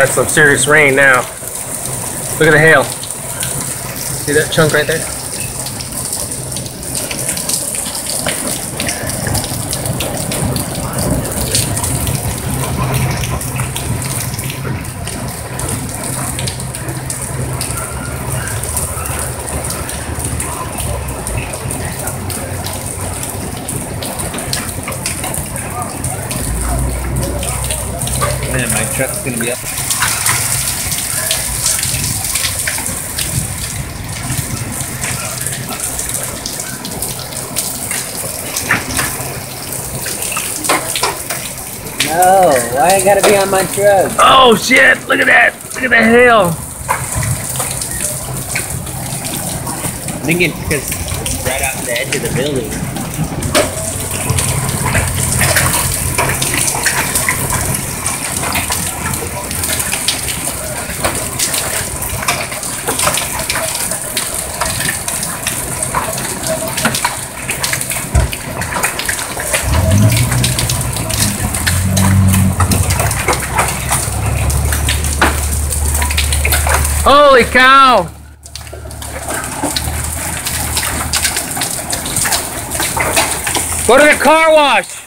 that's some serious rain now. Look at the hail. See that chunk right there? Man, my truck's gonna be up. No, why I gotta be on my truck? Oh shit! Look at that! Look at the hail! I think it's because it's right off the edge of the building. Holy cow! Go to the car wash!